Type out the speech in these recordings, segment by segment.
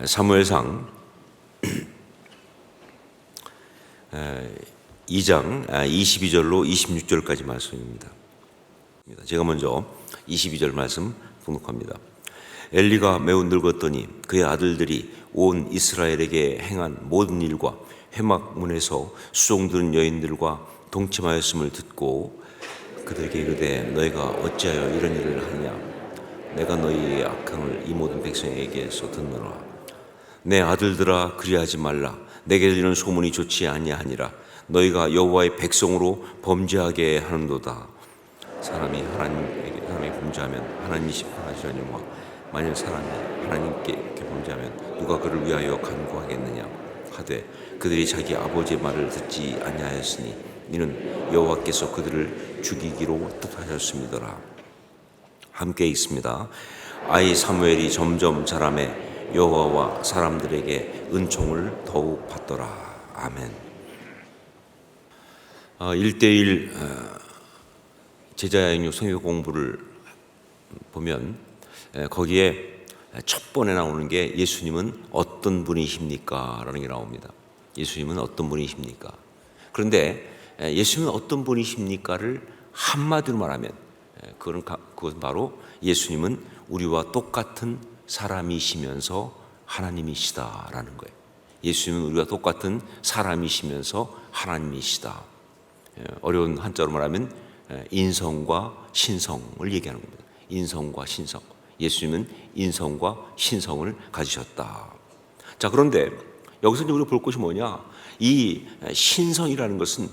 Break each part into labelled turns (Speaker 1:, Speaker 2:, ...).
Speaker 1: 사무엘상 2장 22절로 26절까지 말씀입니다. 제가 먼저 22절 말씀 봉독합니다. 엘리가 매우 늙었더니 그의 아들들이 온 이스라엘에게 행한 모든 일과 회막문에서 수종드는 여인들과 동침하였음을 듣고 그들에게 이르되 너희가 어찌하여 이런 일을 하느냐? 내가 너희의 악행을 이 모든 백성에게서 듣노라. 내 아들들아 그리하지 말라. 내게 들리는 소문이 좋지 아니하니라. 너희가 여호와의 백성으로 범죄하게 하는도다. 사람이 범죄하면 하나님이 심판하시려니와 만일 사람이 하나님께 범죄하면 누가 그를 위하여 간구하겠느냐 하되 그들이 자기 아버지의 말을 듣지 아니하였으니 이는 여호와께서 그들을 죽이기로 뜻하셨음이더라. 함께 읽습니다. 아이 사무엘이 점점 자라매 여호와와 사람들에게 은총을 더욱 받더라. 아멘. 1:1 제자양육 성경 공부를 보면 거기에 첫 번에 나오는 게 예수님은 어떤 분이십니까? 라는 게 나옵니다. 예수님은 어떤 분이십니까? 그런데 예수님은 어떤 분이십니까를 한마디로 말하면 그것은 바로 예수님은 우리와 똑같은 사람이시면서 하나님이시다라는 거예요. 예수님은 우리와 똑같은 사람이시면서 하나님이시다. 어려운 한자로 말하면 인성과 신성을 얘기하는 겁니다. 인성과 신성. 예수님은 인성과 신성을 가지셨다. 자, 그런데 여기서 우리가 볼 것이 뭐냐? 이 신성이라는 것은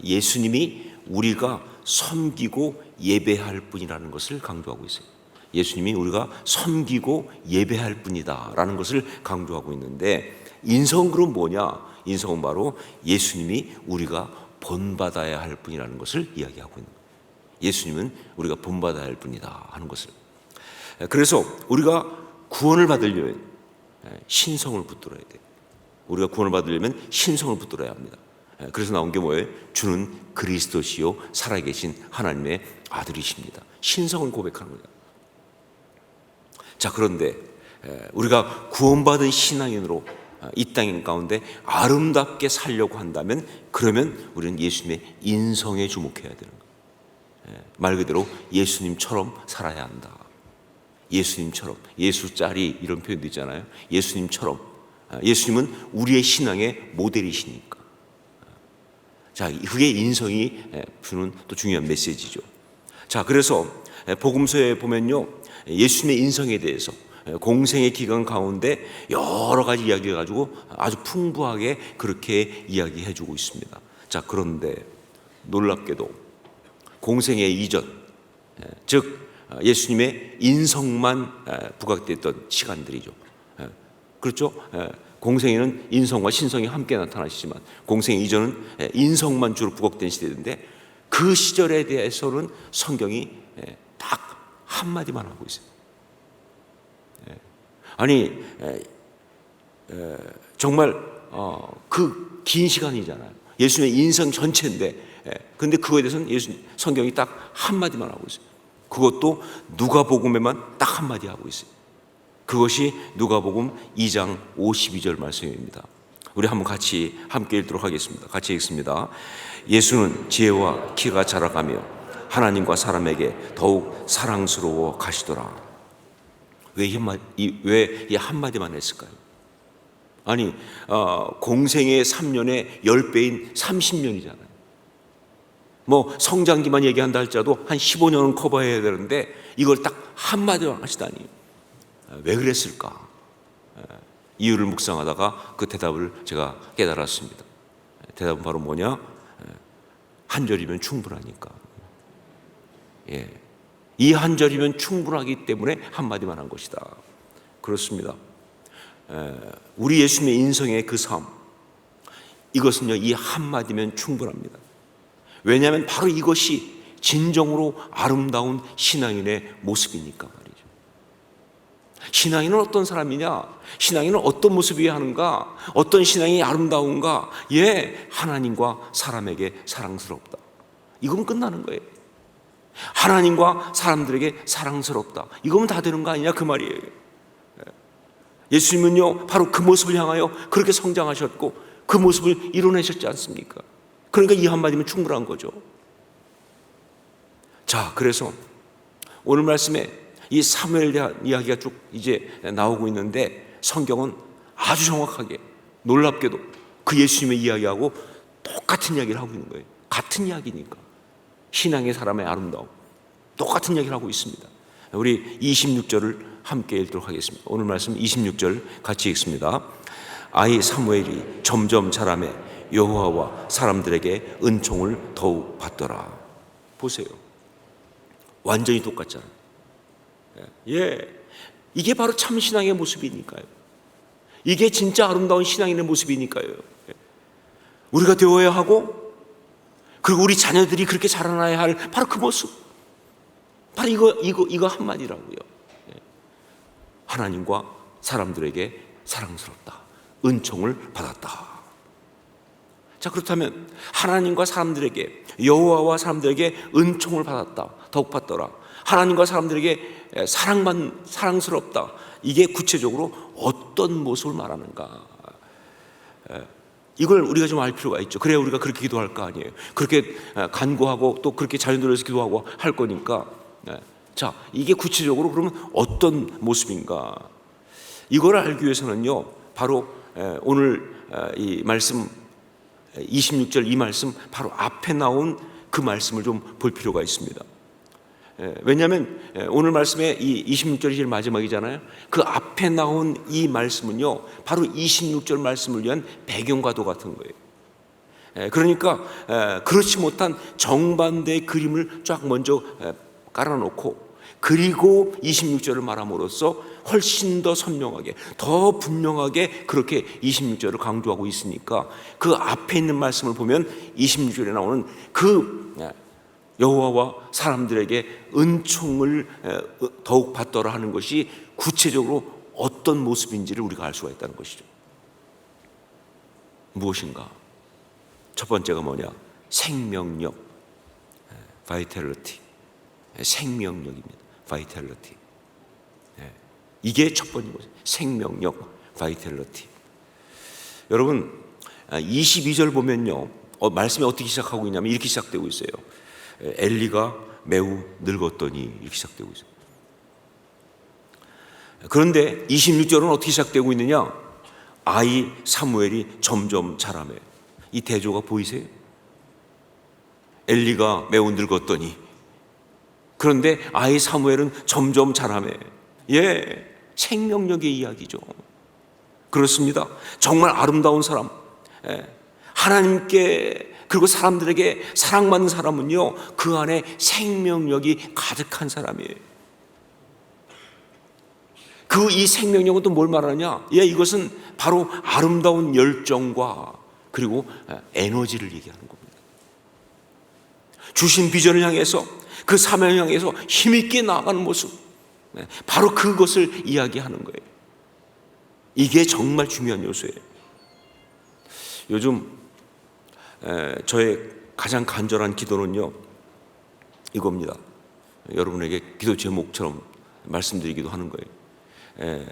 Speaker 1: 예수님이 우리가 섬기고 예배할 분이라는 것을 강조하고 있어요. 예수님이 우리가 섬기고 예배할 분이다라는 것을 강조하고 있는데, 인성은 그럼 뭐냐? 인성은 바로 예수님이 우리가 본받아야 할 분이라는 것을 이야기하고 있는 거예요. 예수님은 우리가 본받아야 할 분이다 하는 것을. 그래서 우리가 구원을 받으려면 신성을 붙들어야 돼요. 우리가 구원을 받으려면 신성을 붙들어야 합니다. 그래서 나온 게 뭐예요? 주는 그리스도시요 살아계신 하나님의 아들이십니다. 신성을 고백하는 거예요. 자, 그런데 우리가 구원받은 신앙인으로 이 땅 가운데 아름답게 살려고 한다면, 그러면 우리는 예수님의 인성에 주목해야 되는 거예요. 말 그대로 예수님처럼 살아야 한다. 예수님처럼, 예수짜리 이런 표현도 있잖아요. 예수님처럼. 예수님은 우리의 신앙의 모델이시니까. 자, 그게 인성이 주는 또 중요한 메시지죠. 자, 그래서 복음서에 보면요, 예수님의 인성에 대해서 공생의 기간 가운데 여러 가지 이야기를 가지고 아주 풍부하게 그렇게 이야기해주고 있습니다. 자, 그런데 놀랍게도 공생의 이전, 즉 예수님의 인성만 부각됐던 시간들이죠. 그렇죠? 공생에는 인성과 신성이 함께 나타나시지만 공생 이전은 인성만 주로 부각된 시대인데, 그 시절에 대해서는 성경이 딱 한마디만 하고 있어요. 아니, 정말 그 긴 시간이잖아요. 예수님의 인생 전체인데, 근데 그거에 대해서는 성경이 딱 한마디만 하고 있어요. 그것도 누가복음에만 딱 한마디 하고 있어요. 그것이 누가복음 2장 52절 말씀입니다. 우리 한번 같이 함께 읽도록 하겠습니다. 같이 읽습니다. 예수는 지혜와 키가 자라가며 하나님과 사람에게 더욱 사랑스러워 가시더라. 왜 이 한마디만 했을까요? 아니, 공생의 3년에 10배인 30년이잖아요. 뭐 성장기만 얘기한다 할지라도 한 15년은 커버해야 되는데 이걸 딱 한마디만 하시다니. 왜 그랬을까? 이유를 묵상하다가 그 대답을 제가 깨달았습니다. 대답은 바로 뭐냐? 한 절이면 충분하니까. 이 한 절이면 충분하기 때문에 한마디만 한 것이다. 그렇습니다. 우리 예수님의 인성의 그 삶, 이것은요, 이 한마디면 충분합니다. 왜냐하면 바로 이것이 진정으로 아름다운 신앙인의 모습이니까 말이죠. 신앙인은 어떤 사람이냐? 신앙인은 어떤 모습이어야 하는가? 어떤 신앙이 아름다운가? 하나님과 사람에게 사랑스럽다. 이거면 끝나는 거예요. 하나님과 사람들에게 사랑스럽다. 이거면 다 되는 거 아니냐 그 말이에요. 예수님은요 바로 그 모습을 향하여 그렇게 성장하셨고 그 모습을 이뤄내셨지 않습니까? 그러니까 이 한마디면 충분한 거죠. 자, 그래서 오늘 말씀에 이 사무엘에 대한 이야기가 쭉 이제 나오고 있는데 성경은 아주 정확하게 놀랍게도 그 예수님의 이야기하고 똑같은 이야기를 하고 있는 거예요. 같은 이야기니까. 신앙의 사람의 아름다움. 똑같은 이야기를 하고 있습니다. 우리 26절을 함께 읽도록 하겠습니다. 오늘 말씀 26절 같이 읽습니다. 아이 사무엘이 점점 자라매 여호와와 사람들에게 은총을 더욱 받더라. 보세요. 완전히 똑같잖아요. 예, 이게 바로 참 신앙의 모습이니까요. 이게 진짜 아름다운 신앙인의 모습이니까요. 우리가 되어야 하고 그리고 우리 자녀들이 그렇게 자라나야 할 바로 그 모습. 바로 이거 한마디라고요. 하나님과 사람들에게 사랑스럽다. 은총을 받았다. 자, 그렇다면 하나님과 사람들에게, 여호와와 사람들에게 은총을 받았다. 더욱 받더라. 하나님과 사람들에게 사랑스럽다. 이게 구체적으로 어떤 모습을 말하는가? 이걸 우리가 좀 알 필요가 있죠. 그래야 우리가 그렇게 기도할 거 아니에요. 그렇게 간구하고 또 그렇게 자녀들을 위해서 기도하고 할 거니까. 자, 이게 구체적으로 그러면 어떤 모습인가? 이걸 알기 위해서는요, 바로 오늘 이 말씀 26절 이 말씀 바로 앞에 나온 그 말씀을 좀 볼 필요가 있습니다. 왜냐하면 오늘 말씀의 이 26절이 제일 마지막이잖아요. 그 앞에 나온 이 말씀은요 바로 26절 말씀을 위한 배경과도 같은 거예요. 그러니까 그렇지 못한 정반대의 그림을 쫙 먼저 깔아놓고 그리고 26절을 말함으로써 훨씬 더 선명하게, 더 분명하게 그렇게 26절을 강조하고 있으니까 그 앞에 있는 말씀을 보면 26절에 나오는 그 여호와와 사람들에게 은총을 더욱 받더라 하는 것이 구체적으로 어떤 모습인지를 우리가 알 수가 있다는 것이죠. 무엇인가? 첫 번째가 뭐냐? 생명력, vitality, 생명력입니다. vitality. 이게 첫 번째 거죠. 생명력, vitality. 여러분 22절 보면요 말씀이 어떻게 시작하고 있냐면 이렇게 시작되고 있어요. 엘리가 매우 늙었더니 이렇게 시작되고 있어요. 그런데 26절은 어떻게 시작되고 있느냐? 아이 사무엘이 점점 자라매. 이 대조가 보이세요? 엘리가 매우 늙었더니, 그런데 아이 사무엘은 점점 자라매. 예, 생명력의 이야기죠. 그렇습니다. 정말 아름다운 사람, 하나님께 그리고 사람들에게 사랑받는 사람은요 그 안에 생명력이 가득한 사람이에요. 그 이 생명력은 또 뭘 말하냐? 예, 이것은 바로 아름다운 열정과 그리고 에너지를 얘기하는 겁니다. 주신 비전을 향해서, 그 사명을 향해서 힘있게 나아가는 모습, 바로 그것을 이야기하는 거예요. 이게 정말 중요한 요소예요. 요즘 저의 가장 간절한 기도는요 이겁니다. 여러분에게 기도 제목처럼 말씀드리기도 하는 거예요.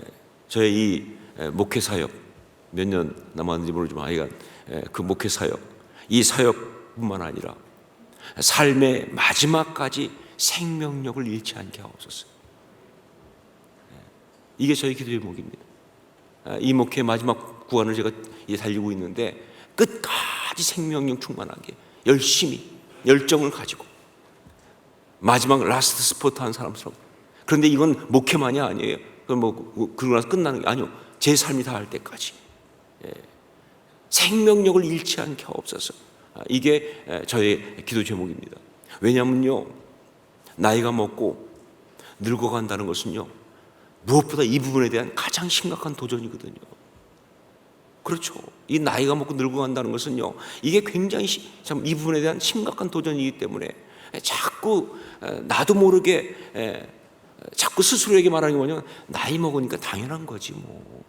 Speaker 1: 저의 이 목회 사역 몇 년 남았는지 모르지만 하여간 그 목회 사역, 이 사역뿐만 아니라 삶의 마지막까지 생명력을 잃지 않게 하옵소서. 이게 저의 기도 제목입니다. 이 목회의 마지막 구간을 제가 달리고 있는데 끝까지 생명력 충만하게 열심히 열정을 가지고 마지막 라스트 스포트 한 사람처럼. 그런데 이건 목회만이 아니에요. 그러고 나서 끝나는 게 아니요. 제 삶이 다할 때까지 생명력을 잃지 않게 하옵소서. 이게 저의 기도 제목입니다. 왜냐하면요 나이가 먹고 늙어간다는 것은요 무엇보다 이 부분에 대한 가장 심각한 도전이거든요. 그렇죠. 이 나이가 먹고 늙어간다는 것은요 이게 굉장히 참 이 부분에 대한 심각한 도전이기 때문에 자꾸 나도 모르게 자꾸 스스로에게 말하는 게 뭐냐면 나이 먹으니까 당연한 거지 뭐,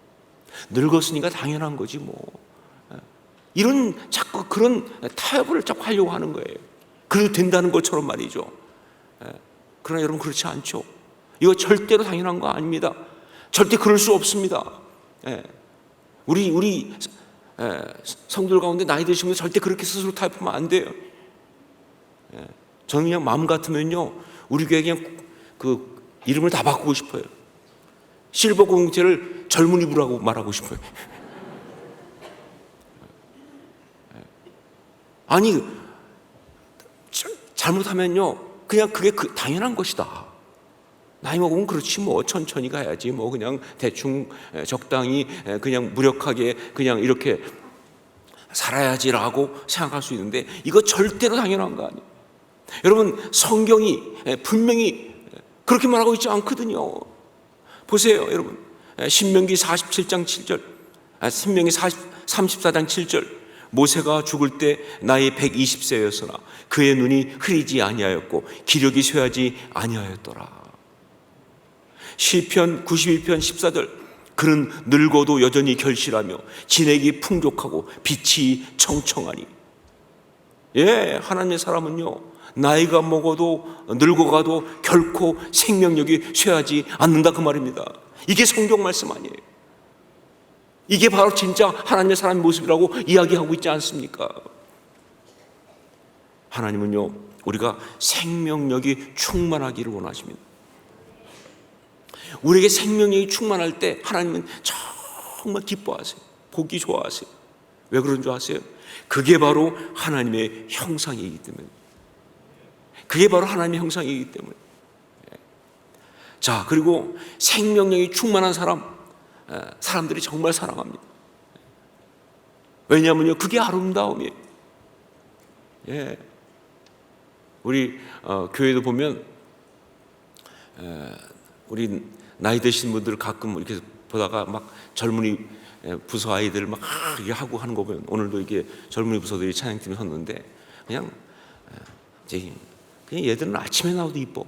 Speaker 1: 늙었으니까 당연한 거지 뭐, 이런 자꾸 그런 타협을 자꾸 하려고 하는 거예요. 그래도 된다는 것처럼 말이죠. 그러나 여러분 그렇지 않죠. 이거 절대로 당연한 거 아닙니다. 절대 그럴 수 없습니다. 우리 성도들 가운데 나이 드신 분 절대 그렇게 스스로 타협하면 안 돼요. 저는 그냥 마음 같으면요, 우리 교회 그냥 그 이름을 다 바꾸고 싶어요. 실버 공동체를 젊은이 부라고 말하고 싶어요. 아니, 잘못하면요, 그냥 그게 당연한 것이다. 나이 먹으면 그렇지 뭐, 천천히 가야지 뭐, 그냥 대충 적당히 그냥 무력하게 그냥 이렇게 살아야지라고 생각할 수 있는데, 이거 절대로 당연한 거 아니에요. 여러분, 성경이 분명히 그렇게 말하고 있지 않거든요. 보세요, 여러분. 신명기 47장 7절, 신명기 34장 7절. 모세가 죽을 때 나이 120세였으나 그의 눈이 흐리지 아니하였고 기력이 쇠하지 아니하였더라. 시편 91편 14절. 그는 늙어도 여전히 결실하며 진액이 풍족하고 빛이 청청하니. 하나님의 사람은요, 나이가 먹어도 늙어가도 결코 생명력이 쇠하지 않는다, 그 말입니다. 이게 성경 말씀 아니에요. 이게 바로 진짜 하나님의 사람의 모습이라고 이야기하고 있지 않습니까? 하나님은요, 우리가 생명력이 충만하기를 원하십니다. 우리에게 생명력이 충만할 때 하나님은 정말 기뻐하세요. 보기 좋아하세요. 왜 그런 줄 아세요? 그게 바로 하나님의 형상이기 때문에. 그게 바로 하나님의 형상이기 때문에. 자, 그리고 생명력이 충만한 사람들이 정말 사랑합니다. 왜냐하면요, 그게 아름다움이에요. 우리 교회도 보면 우리 나이 드신 분들 가끔 이렇게 보다가 막 젊은이 부서 아이들 막 이렇게 하고 하는 거 보면, 오늘도 이게 젊은이 부서들이 찬양팀에 섰는데 그냥 얘들은 아침에 나와도 이뻐.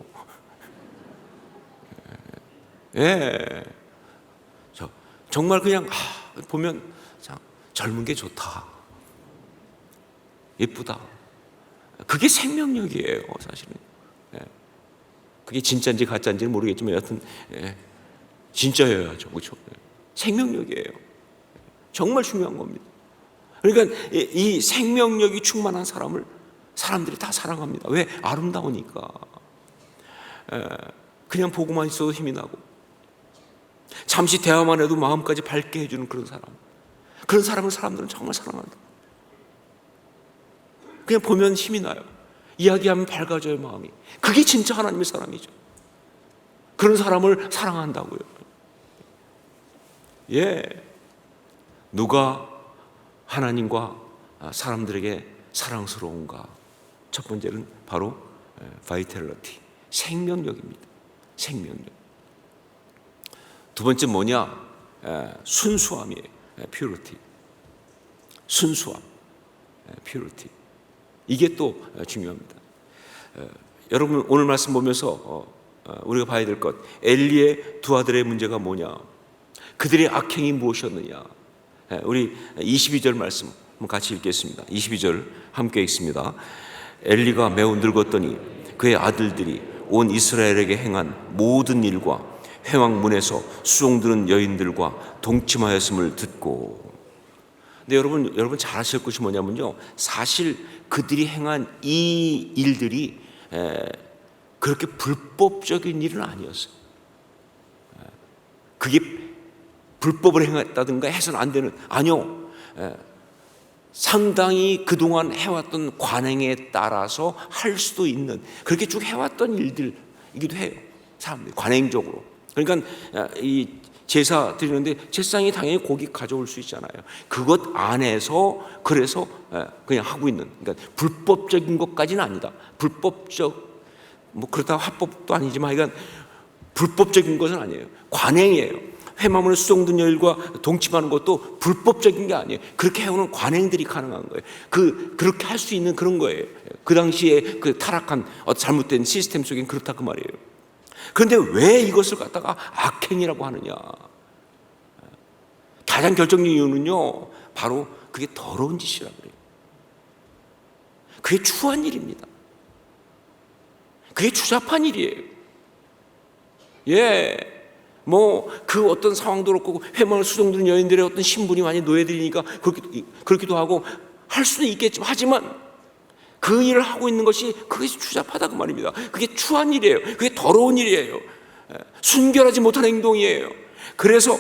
Speaker 1: 정말 그냥 보면 젊은 게 좋다, 예쁘다. 그게 생명력이에요, 사실은. 그게 진짜인지 가짜인지는 모르겠지만 여하튼 진짜여야죠, 그렇죠? 생명력이에요. 정말 중요한 겁니다. 그러니까 이 생명력이 충만한 사람들이 다 사랑합니다. 왜? 아름다우니까. 그냥 보고만 있어도 힘이 나고, 잠시 대화만 해도 마음까지 밝게 해주는 그런 사람을 사람들은 정말 사랑한다. 그냥 보면 힘이 나요. 이야기하면 밝아져요, 마음이. 그게 진짜 하나님의 사람이죠. 그런 사람을 사랑한다고요. 누가 하나님과 사람들에게 사랑스러운가? 첫 번째는 바로 바이탈리티, 생명력입니다. 생명력. 두 번째 뭐냐? 순수함이에요. 퓨리티. 순수함, 퓨리티. 이게 또 중요합니다. 여러분, 오늘 말씀 보면서 우리가 봐야 될 것, 엘리의 두 아들의 문제가 뭐냐? 그들의 악행이 무엇이었느냐? 우리 22절 말씀 한번 같이 읽겠습니다. 22절 함께 읽습니다. 엘리가 매우 늙었더니 그의 아들들이 온 이스라엘에게 행한 모든 일과 회왕문에서 수종드는 여인들과 동침하였음을 듣고. 근데 여러분 잘 아실 것이 뭐냐면요, 사실 그들이 행한 이 일들이 그렇게 불법적인 일은 아니었어요. 그게 불법을 행했다든가 해서는 안 되는, 아니요, 상당히 그동안 해왔던 관행에 따라서 할 수도 있는, 그렇게 쭉 해왔던 일들이기도 해요, 사람들이 관행적으로. 그러니까 이 제사 드리는데 제사장이 당연히 고기 가져올 수 있잖아요. 그것 안에서 그래서 그냥 하고 있는, 그러니까 불법적인 것까지는 아니다. 불법적, 뭐 그렇다고 합법도 아니지만 하여간 불법적인 것은 아니에요. 관행이에요. 회마문에 수종든 여인과 동침하는 것도 불법적인 게 아니에요. 그렇게 해오는 관행들이 가능한 거예요. 그렇게 할 수 있는 그런 거예요. 그 당시에 그 타락한 잘못된 시스템 속엔 그렇다, 그 말이에요. 그런데 왜 이것을 갖다가 악행이라고 하느냐? 가장 결정적인 이유는요, 바로 그게 더러운 짓이라고 그래요. 그게 추한 일입니다. 그게 추잡한 일이에요. 뭐 그 어떤 상황도 그렇고 회망을 수종드는 여인들의 어떤 신분이 많이 노예들이니까 그렇기도 하고 할 수는 있겠지만, 하지만 그 일을 하고 있는 것이 그것이 추잡하다 그 말입니다. 그게 추한 일이에요. 그게 더러운 일이에요. 순결하지 못한 행동이에요. 그래서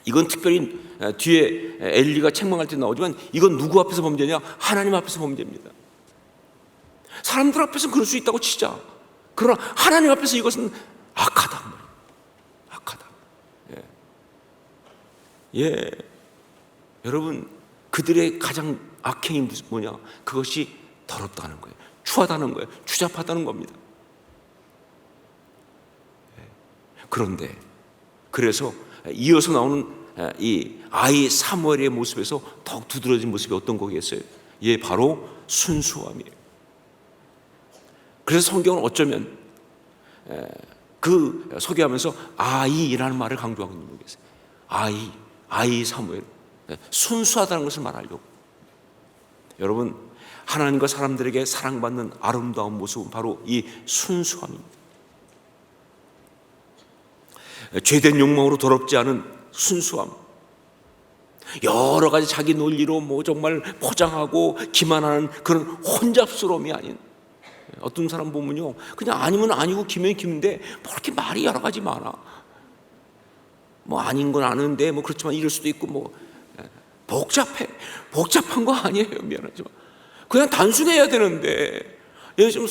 Speaker 1: 이건 특별히 뒤에 엘리가 책망할 때 나오지만, 이건 누구 앞에서 범죄냐? 하나님 앞에서 범죄입니다. 사람들 앞에서는 그럴 수 있다고 치자. 그러나 하나님 앞에서 이것은 악하다. 악하다. 예. 여러분, 그들의 가장 악행이 뭐냐? 그것이 더럽다는 거예요. 추하다는 거예요. 추잡하다는 겁니다. 그런데 그래서 이어서 나오는 이 아이 사무엘의 모습에서 더욱 두드러진 모습이 어떤 거겠어요? 예, 바로 순수함이에요. 그래서 성경은 어쩌면 그 소개하면서 아이라는 말을 강조하고 있는 거겠어요. 아이 사무엘, 순수하다는 것을 말하려고. 여러분, 하나님과 사람들에게 사랑받는 아름다운 모습은 바로 이 순수함입니다. 죄된 욕망으로 더럽지 않은 순수함, 여러 가지 자기 논리로 뭐 정말 포장하고 기만하는 그런 혼잡스러움이 아닌, 어떤 사람 보면요, 그냥 아니면 아니고 기면 기인데 뭐 이렇게 말이 여러 가지 많아. 뭐 아닌 건 아는데 뭐 그렇지만 이럴 수도 있고, 뭐 복잡한 거 아니에요. 미안하지만 그냥 단순해야 되는데, 요즘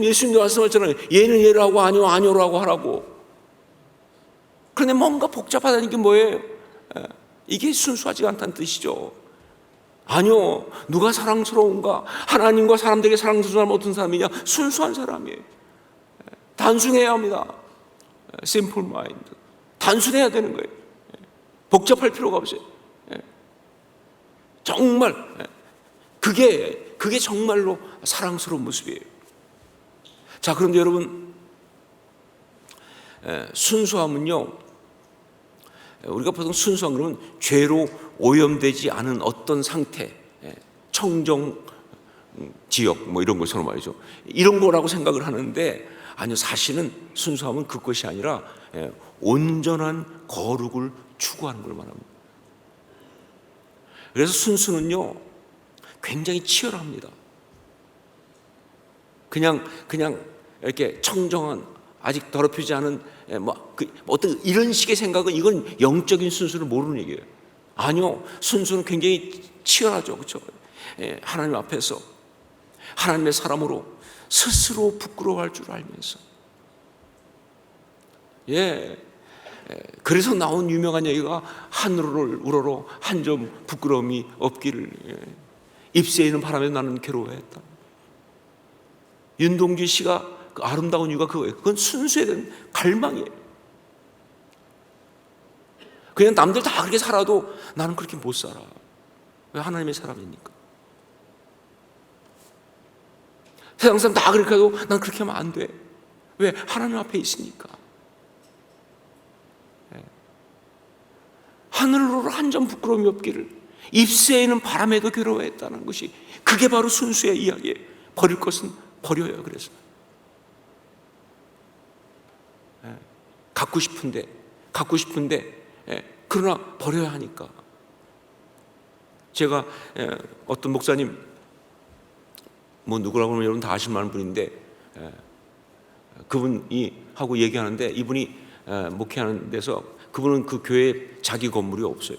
Speaker 1: 예수님도 말씀하셨잖아요. 얘는 얘라고 아니오라고 하라고. 그런데 뭔가 복잡하다는 게 뭐예요? 이게 순수하지 않다는 뜻이죠. 아니요, 누가 사랑스러운가? 하나님과 사람들에게 사랑스러운 사람은 어떤 사람이냐? 순수한 사람이에요. 단순해야 합니다. simple mind. 단순해야 되는 거예요. 복잡할 필요가 없어요. 정말 그게 정말로 사랑스러운 모습이에요. 자, 그런데 여러분, 순수함은요, 우리가 보통 순수함 그러면 죄로 오염되지 않은 어떤 상태, 청정 지역 뭐 이런 것처럼 말이죠. 이런 거라고 생각을 하는데, 아니요, 사실은 순수함은 그것이 아니라 온전한 거룩을 추구하는 걸 말합니다. 그래서 순수는요, 굉장히 치열합니다. 그냥 이렇게 청정한, 아직 더럽히지 않은 어떤 이런 식의 생각은, 이건 영적인 순수를 모르는 얘기예요. 아니요, 순수는 굉장히 치열하죠. 그렇죠? 하나님 앞에서 하나님의 사람으로 스스로 부끄러워할 줄 알면서, 그래서 나온 유명한 얘기가 하늘을 우러러 한 점 부끄러움이 없기를, 입새에 있는 바람에 나는 괴로워했다. 윤동주 씨가 그 아름다운 이유가 그거예요. 그건 순수에 대한 갈망이에요. 그냥 남들 다 그렇게 살아도 나는 그렇게 못 살아. 왜? 하나님의 사람이니까. 세상 사람 다 그렇게 해도 난 그렇게 하면 안 돼. 왜? 하나님 앞에 있으니까. 하늘로 한 점 부끄러움이 없기를, 입새에는 바람에도 괴로워했다는 것이, 그게 바로 순수의 이야기예요. 버릴 것은 버려요. 그래서 갖고 싶은데 그러나 버려야 하니까. 제가 어떤 목사님, 뭐 누구라고 하면 여러분 다 아실 만한 분인데, 그분이 하고 얘기하는데, 이분이 목회하는 데서, 그분은 그 교회에 자기 건물이 없어요.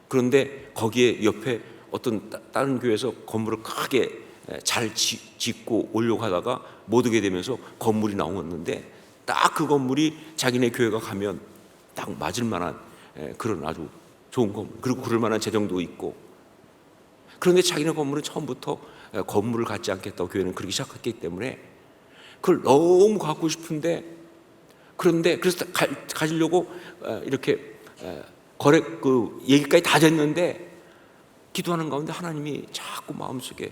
Speaker 1: 그런데 거기에 옆에 어떤 다른 교회에서 건물을 크게 잘 짓고 오려고 하다가 못 오게 되면서 건물이 나왔는데, 딱 그 건물이 자기네 교회가 가면 딱 맞을 만한 그런 아주 좋은 건물, 그리고 그럴 만한 재정도 있고. 그런데 자기네 건물은 처음부터 건물을 갖지 않겠다고 교회는 그렇게 시작했기 때문에 그걸 너무 갖고 싶은데, 그런데 그래서 가지려고 이렇게 거래 그 얘기까지 다 됐는데, 기도하는 가운데 하나님이 자꾸 마음속에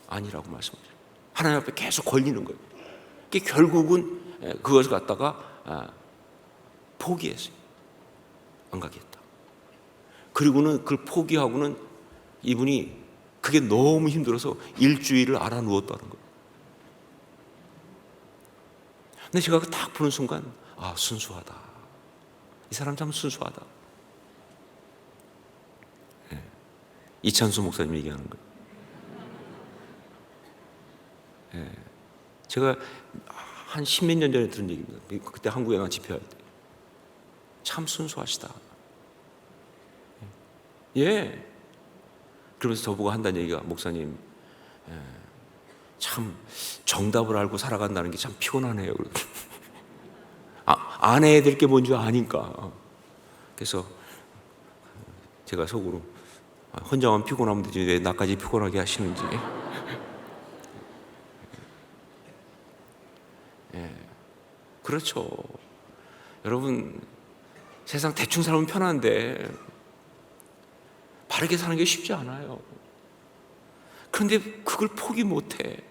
Speaker 1: 아니라고 말씀하세요. 하나님 앞에 계속 걸리는 거예요. 결국은 그것을 갖다가 포기했어요. 안 가겠다. 그리고는 그걸 포기하고는 이분이 그게 너무 힘들어서 일주일을 알아 누웠다는 거예요. 근데 제가 딱 보는 순간, 아, 순수하다. 이 사람 참 순수하다. 이찬수 목사님 얘기하는 거예요. 제가 한 십몇 년 전에 들은 얘기입니다. 그때 한국에 나 집회할 때. 참 순수하시다. 예. 그러면서 저보고 한다는 얘기가, 목사님, 참 정답을 알고 살아간다는 게 참 피곤하네요. 안 해야 될 게 뭔지 아니까. 그래서 제가 속으로, 혼자만 피곤하면 되지 왜 나까지 피곤하게 하시는지. 그렇죠. 여러분, 세상 대충 살면 편한데 바르게 사는 게 쉽지 않아요. 그런데 그걸 포기 못해.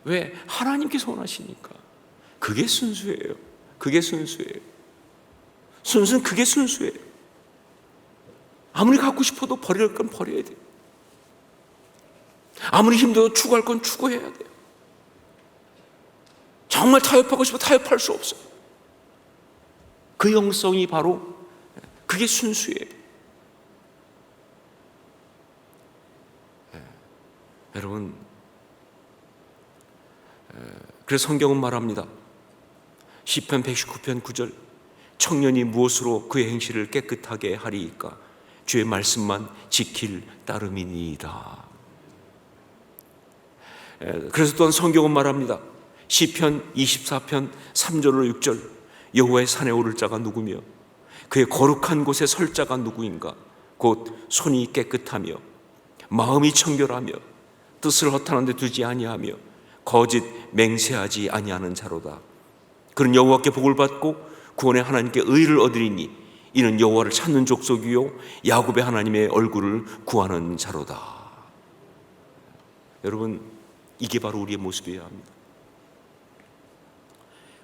Speaker 1: 왜? 하나님께서 원하시니까. 그게 순수예요. 그게 순수예요. 순수는 그게 순수예요. 아무리 갖고 싶어도 버릴 건 버려야 돼요. 아무리 힘들어도 추구할 건 추구해야 돼요. 정말 타협하고 싶어 타협할 수 없어요. 그 영성이 바로 그게 순수예요. 여러분, 그래서 성경은 말합니다. 시편 119편 9절, 청년이 무엇으로 그의 행실을 깨끗하게 하리이까? 주의 말씀만 지킬 따름이니이다. 그래서 또한 성경은 말합니다. 시편 24편 3절로 6절, 여호와의 산에 오를 자가 누구며 그의 거룩한 곳에 설 자가 누구인가? 곧 손이 깨끗하며 마음이 청결하며 뜻을 허탄한 데 두지 아니하며 거짓 맹세하지 아니하는 자로다. 그는 여호와께 복을 받고 구원의 하나님께 의를 얻으리니 이는 여호와를 찾는 족속이요 야곱의 하나님의 얼굴을 구하는 자로다. 여러분, 이게 바로 우리의 모습이어야 합니다.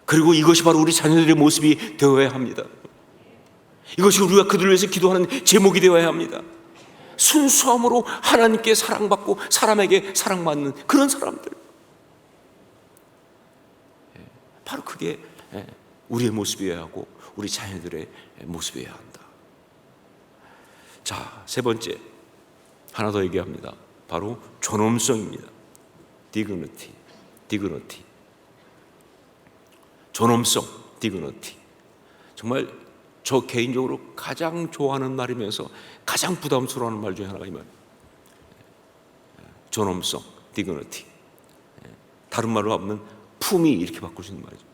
Speaker 1: 그리고 이것이 바로 우리 자녀들의 모습이 되어야 합니다. 이것이 우리가 그들을 위해서 기도하는 제목이 되어야 합니다. 순수함으로 하나님께 사랑받고 사람에게 사랑받는 그런 사람들, 바로 그게 우리의 모습이어야 하고 우리 자녀들의 모습이어야 한다. 자, 세 번째, 하나 더 얘기합니다. 바로 존엄성입니다. dignity. 존엄성, dignity. 정말 저 개인적으로 가장 좋아하는 말이면서 가장 부담스러워하는 말 중에 하나가 이 말. 존엄성, dignity. 다른 말로 하면 품위, 이렇게 바꿀 수 있는 말이죠.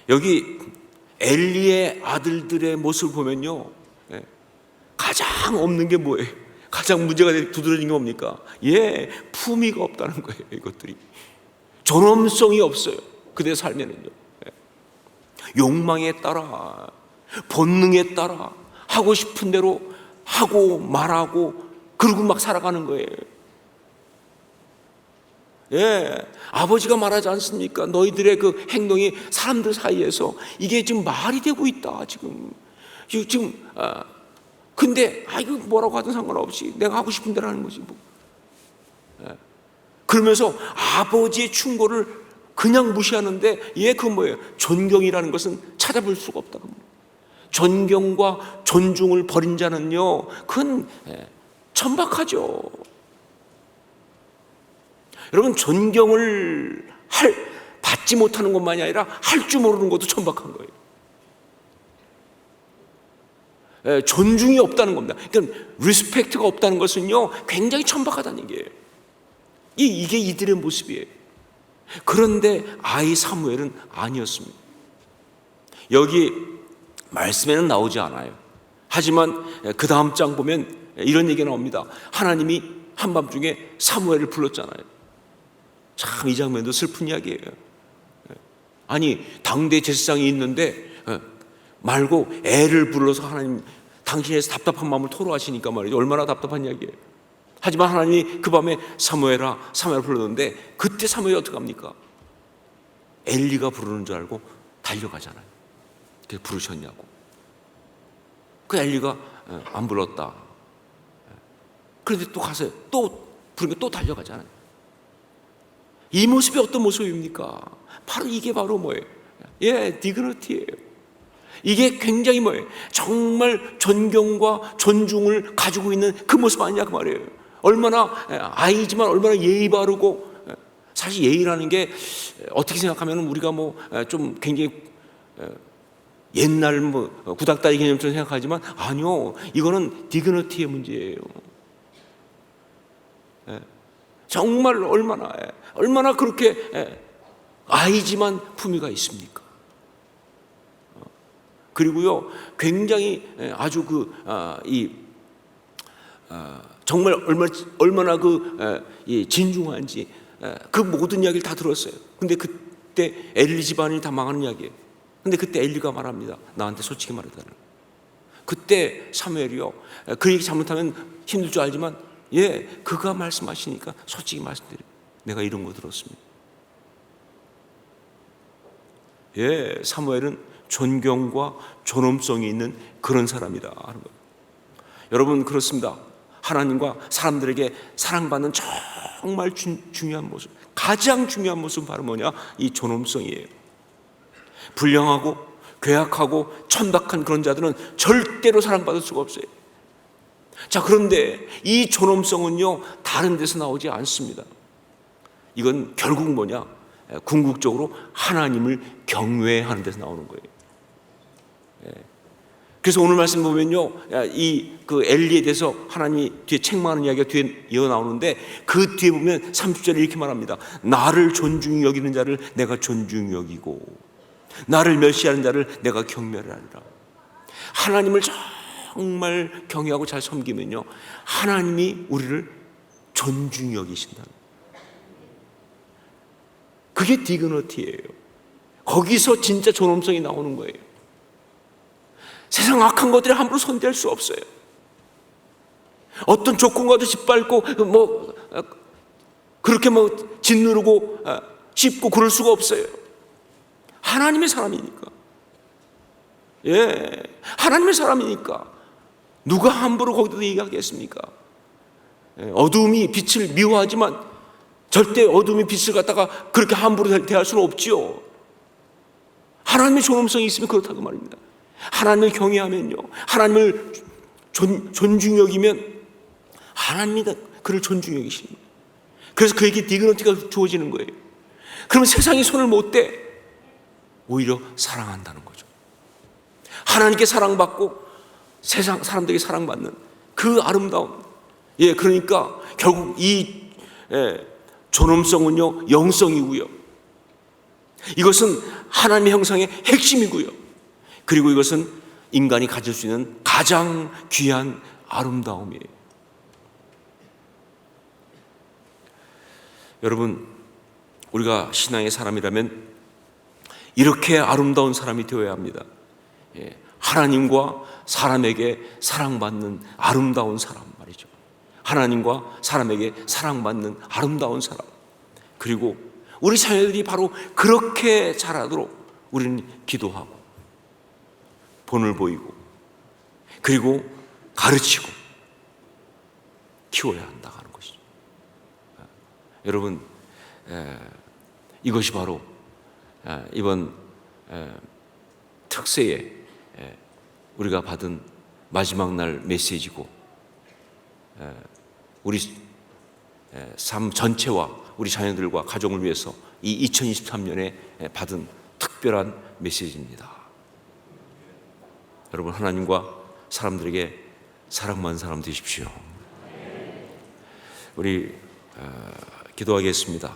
Speaker 1: 여기 엘리의 아들들의 모습을 보면요, 가장 없는 게 뭐예요? 가장 문제가 두드러진 게 뭡니까? 품위가 없다는 거예요. 이것들이 존엄성이 없어요. 그들의 삶에는요, 욕망에 따라, 본능에 따라 하고 싶은 대로 하고 말하고 그러고 막 살아가는 거예요. 아버지가 말하지 않습니까? 너희들의 그 행동이 사람들 사이에서 이게 지금 말이 되고 있다. 근데 이거 뭐라고 하든 상관없이 내가 하고 싶은 대로 하는 거지 뭐. 그러면서 아버지의 충고를 그냥 무시하는데, 그건 뭐예요? 존경이라는 것은 찾아볼 수가 없다. 존경과 존중을 버린 자는요, 그건 천박하죠. 여러분, 존경을 받지 못하는 것만이 아니라 할 줄 모르는 것도 천박한 거예요. 존중이 없다는 겁니다. 그러니까 리스펙트가 없다는 것은요, 굉장히 천박하다는 얘기예요. 이게 이들의 모습이에요. 그런데 아이 사무엘은 아니었습니다. 여기 말씀에는 나오지 않아요. 하지만 그 다음 장 보면 이런 얘기가 나옵니다. 하나님이 한밤중에 사무엘을 불렀잖아요. 참 이 장면도 슬픈 이야기예요. 아니, 당대 제사장이 있는데 말고 애를 불러서 하나님, 당신에서 답답한 마음을 토로하시니까 말이죠. 얼마나 답답한 이야기예요. 하지만 하나님이 그 밤에 사무엘을 불렀는데, 그때 사무엘이 어떻게 합니까? 엘리가 부르는 줄 알고 달려가잖아요. 그래서 부르셨냐고. 그 엘리가 안 불렀다. 그런데 또 가서 또 부르니까 또 달려가잖아요. 이 모습이 어떤 모습입니까? 바로 이게 바로 뭐예요? 디그니티예요. 이게 굉장히 뭐예요? 정말 존경과 존중을 가지고 있는 그 모습 아니냐 그 말이에요. 얼마나 아이지만 얼마나 예의 바르고, 사실 예의라는 게 어떻게 생각하면 우리가 뭐 좀 굉장히 옛날 뭐 구닥다리 개념처럼 생각하지만 아니요, 이거는 디그니티의 문제예요. 정말 얼마나 그렇게 아이지만 품위가 있습니까? 그리고요, 굉장히 아주 정말 얼마나 진중한지 그 모든 이야기를 다 들었어요. 근데 그때 엘리 집안이 다 망하는 이야기예요. 근데 그때 엘리가 말합니다. 나한테 솔직히 말해달라. 그때 사무엘이요, 그 얘기 잘못하면 힘들 줄 알지만 그가 말씀하시니까 솔직히 말씀드려요. 내가 이런 거 들었습니다. 사무엘은 존경과 존엄성이 있는 그런 사람이다 하는 거예요. 여러분, 그렇습니다. 하나님과 사람들에게 사랑받는 정말 중요한 모습, 가장 중요한 모습은 바로 뭐냐? 이 존엄성이에요. 불량하고 괴악하고 천박한 그런 자들은 절대로 사랑받을 수가 없어요. 자, 그런데 이 존엄성은요, 다른 데서 나오지 않습니다. 이건 결국 뭐냐? 궁극적으로 하나님을 경외하는 데서 나오는 거예요. 그래서 오늘 말씀 보면요, 그 엘리에 대해서 하나님이 뒤에 책망하는 이야기가 뒤에 이어 나오는데, 그 뒤에 보면 30절에 이렇게 말합니다. 나를 존중히 여기는 자를 내가 존중히 여기고 나를 멸시하는 자를 내가 경멸하리라. 하나님을 정말 경외하고 잘 섬기면요, 하나님이 우리를 존중히 여기신다. 그게 디그니티예요. 거기서 진짜 존엄성이 나오는 거예요. 세상 악한 것들이 함부로 손댈 수 없어요. 어떤 조건과도 짓밟고 그렇게 짓누르고 씹고 그럴 수가 없어요. 하나님의 사람이니까. 하나님의 사람이니까 누가 함부로 거기도 얘기하겠습니까? 어두움이 빛을 미워하지만 절대 어둠이 빛을 갖다가 그렇게 함부로 대할 수는 없지요. 하나님의 존엄성이 있으면 그렇다고 말입니다. 하나님을 경외하면요, 하나님을 존중히 여기면 하나님이 그를 존중히 여기십니다. 그래서 그에게 디그니티가 주어지는 거예요. 그러면 세상이 손을 못 대, 오히려 사랑한다는 거죠. 하나님께 사랑받고 세상 사람들에게 사랑받는 그 아름다움. 그러니까 결국 이 존엄성은요, 영성이고요, 이것은 하나님의 형상의 핵심이고요, 그리고 이것은 인간이 가질 수 있는 가장 귀한 아름다움이에요. 여러분, 우리가 신앙의 사람이라면 이렇게 아름다운 사람이 되어야 합니다. 하나님과 사람에게 사랑받는 아름다운 사람 말이죠. 하나님과 사람에게 사랑받는 아름다운 사람. 그리고 우리 자녀들이 바로 그렇게 자라도록 우리는 기도하고 본을 보이고 그리고 가르치고 키워야 한다 하는 것이죠. 여러분, 이것이 바로 이번 특세에 우리가 받은 마지막 날 메시지고, 우리 삶 전체와 우리 자녀들과 가정을 위해서 이 2023년에 받은 특별한 메시지입니다. 여러분, 하나님과 사람들에게 사랑받는 사람 되십시오. 우리 기도하겠습니다.